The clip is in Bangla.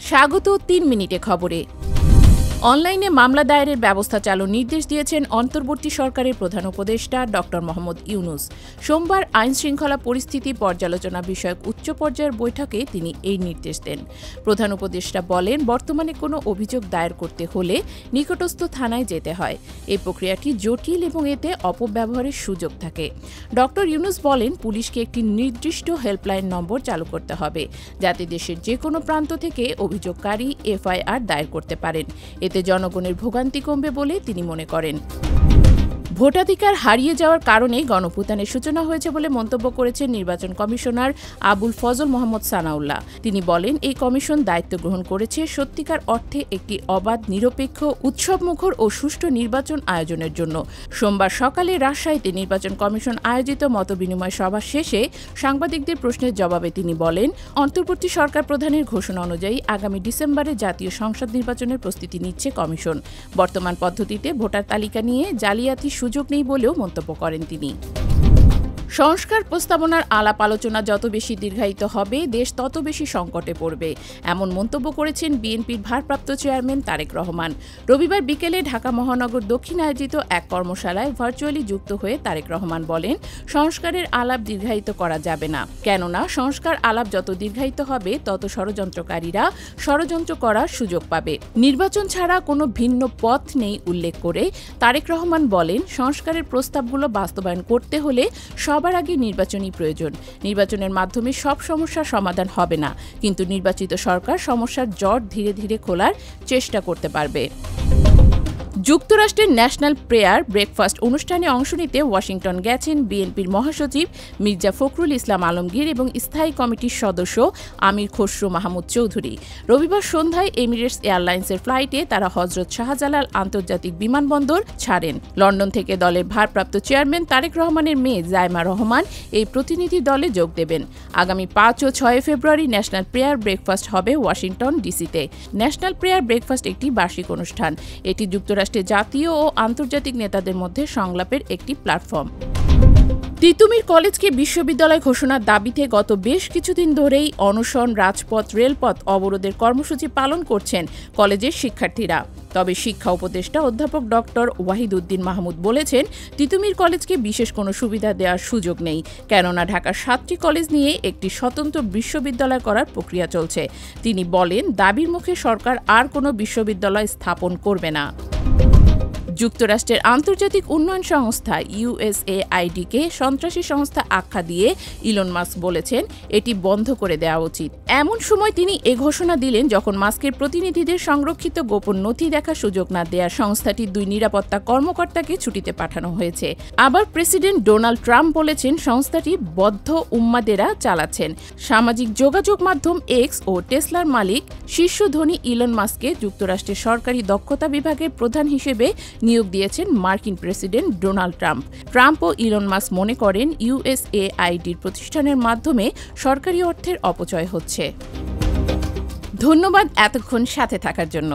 স্বাগত ৩ মিনিটে খবরে। অনলাইনে মামলা দায়েরের ব্যবস্থা চালুর নির্দেশ দিয়েছেন অন্তর্বর্তী সরকারের প্রধান উপদেষ্টা ড. মোহাম্মদ ইউনূস। সোমবার আইনশৃঙ্খলা পরিস্থিতি পর্যালোচনা বিষয়ক উচ্চ পর্যায়ের বৈঠকে তিনি এই নির্দেশ দেন। প্রধান উপদেষ্টা বলেন, বর্তমানে কোনো অভিযোগ দায়ের করতে হলে নিকটস্থ থানায় যেতে হয়। এই প্রক্রিয়াটি জটিল এবং এতে অপব্যবহারের সুযোগ থাকে। ড. ইউনূস বলেন, পুলিশকে একটি নির্দিষ্ট হেল্পলাইন নম্বর চালু করতে হবে, যাতে দেশের যে কোনো প্রান্ত থেকে অভিযোগকারী এফআইআর দায়ের করতে পারেন। এতে জনগণের ভোগান্তি কমবে বলে তিনি মনে করেন। ভোটাধিকার হারিয়ে যাওয়ার কারণে গণঅভ্যুত্থানের সূচনা হয়েছে বলে মন্তব্য করেছেন নির্বাচন কমিশনার আবুল ফজল মোহাম্মদ সানাউল্লাহ। তিনি বলেন, এই কমিশন দায়িত্ব গ্রহণ করেছে সত্যিকার অর্থে একটি অবাধ, নিরপেক্ষ, উৎসবমুখর ও সুষ্ঠু নির্বাচন আয়োজনের জন্য। সোমবার সকালে রাজশাহীতে নির্বাচন কমিশন আয়োজিত মতবিনিময় সভা শেষে সাংবাদিকদের প্রশ্নের জবাবে তিনি বলেন, অন্তর্বর্তী সরকার প্রধানের ঘোষণা অনুযায়ী আগামী ডিসেম্বরে জাতীয় সংসদ নির্বাচনের প্রস্তুতি নিচ্ছে কমিশন। বর্তমান পদ্ধতিতে ভোটার তালিকা নিয়ে জালিয়াতি সুযোগ নেই বলেও মন্তব্য করেন তিনি। সংস্কার প্রস্তাবনার আলাপ আলোচনা যত বেশি দীর্ঘায়িত হবে, দেশ তত বেশি সংকটে পড়বে, এমন মন্তব্য করেছেন বিএনপির ভারপ্রাপ্ত চেয়ারম্যান তারেক রহমান। রবিবার বিকেলে ঢাকা মহানগর দক্ষিণ আয়োজিত এক কর্মশালায় ভার্চুয়ালি যুক্ত হয়ে তারেক রহমান বলেন, সংস্কারের আলাপ দীর্ঘায়িত করা যাবে না, কেননা সংস্কার আলাপ যত দীর্ঘায়িত হবে তত ষড়যন্ত্রকারীরা ষড়যন্ত্র করার সুযোগ পাবে। নির্বাচন ছাড়া কোনো ভিন্ন পথ নেই উল্লেখ করে তারেক রহমান বলেন, সংস্কারের প্রস্তাবগুলো বাস্তবায়ন করতে হলে সবার আগে নির্বাচনই প্রয়োজন। নির্বাচনের মাধ্যমে সব সমস্যার সমাধান হবে না, কিন্তু নির্বাচিত সরকার সমস্যার জট ধীরে ধীরে খোলার চেষ্টা করতে পারবে। যুক্তরাষ্ট্রের ন্যাশনাল প্রেয়ার ব্রেকফাস্ট অনুষ্ঠানে অংশ নিতে ওয়াশিংটন গেছেন বিএনপির মহাসচিব মির্জা ফখরুল ইসলাম আলমগীর এবং স্থায়ী কমিটির সদস্য আমির খসরু মাহমুদ চৌধুরী। রবিবার সন্ধ্যায় এমিরেটস এয়ারলাইন্সের ফ্লাইটে তারা হজরত শাহজালাল আন্তর্জাতিক বিমানবন্দর ছাড়েন। লন্ডন থেকে দলের ভারপ্রাপ্ত চেয়ারম্যান তারেক রহমানের মেয়ে জাইমা রহমান এই প্রতিনিধি দলে যোগ দেবেন। আগামী ৫ ও ৬ ফেব্রুয়ারি ন্যাশনাল প্রেয়ার ব্রেকফাস্ট হবে ওয়াশিংটন ডিসিতে। ন্যাশনাল প্রেয়ার ব্রেকফাস্ট একটি বার্ষিক অনুষ্ঠান। এটি যুক্তরাষ্ট্রের জাতীয় ও আন্তর্জাতিক নেতাদের মধ্যে সংলাপের একটি প্ল্যাটফর্ম। তিতুমীর কলেজকে বিশ্ববিদ্যালয় ঘোষণার দাবিতে গত বেশ কিছুদিন ধরেই অনশন, রাজপথ, রেলপথ অবরোধের কর্মসূচি পালন করছেন কলেজের শিক্ষার্থীরা। তবে শিক্ষা উপদেষ্টা অধ্যাপক ড. ওয়াহিদউদ্দিন মাহমুদ বলেছেন, তিতুমীর কলেজকে বিশেষ কোনো সুবিধা দেওয়ার সুযোগ নেই, কেননা ঢাকার ৭টি কলেজ নিয়ে একটি স্বতন্ত্র বিশ্ববিদ্যালয় করার প্রক্রিয়া চলছে। তিনি বলেন, দাবির মুখে সরকার আর কোনো বিশ্ববিদ্যালয় স্থাপন করবে না। যুক্তরাষ্ট্রের আন্তর্জাতিক উন্নয়ন সংস্থা ইউএসএআইডিকে সন্ত্রাসী সংস্থা আখ্যা দিয়ে ইলন মাস্ক বলেছেন, এটি বন্ধ করে দেওয়া উচিত। এমন সময় তিনি এ ঘোষণা দিলেন যখন মাস্কের প্রতিনিধিদের সংরক্ষিত গোপন নথি দেখার সুযোগ না দেওয়া সংস্থাটির 2 নিরাপত্তা কর্মকর্তাকে ছুটিতে পাঠানো হয়েছে। আবার প্রেসিডেন্ট ডোনাল্ড ট্রাম্প বলেছেন, সংস্থাটি বদ্ধ উন্মাদেরা চালাচ্ছেন। সামাজিক যোগাযোগ মাধ্যম এক্স ও টেসলার মালিক শীর্ষ ধনী ইলন মাস্ককে যুক্তরাষ্ট্রের সরকারি দক্ষতা বিভাগের প্রধান হিসেবে নিয়োগ দিয়েছেন মার্কিন প্রেসিডেন্ট ডোনাল্ড ট্রাম্প। ট্রাম্প ও ইলন মাস্ক মনে করেন, ইউএসএআইডির প্রতিষ্ঠানের মাধ্যমে সরকারি অর্থের অপচয় হচ্ছে। ধন্যবাদ এতক্ষণ সাথে থাকার জন্য।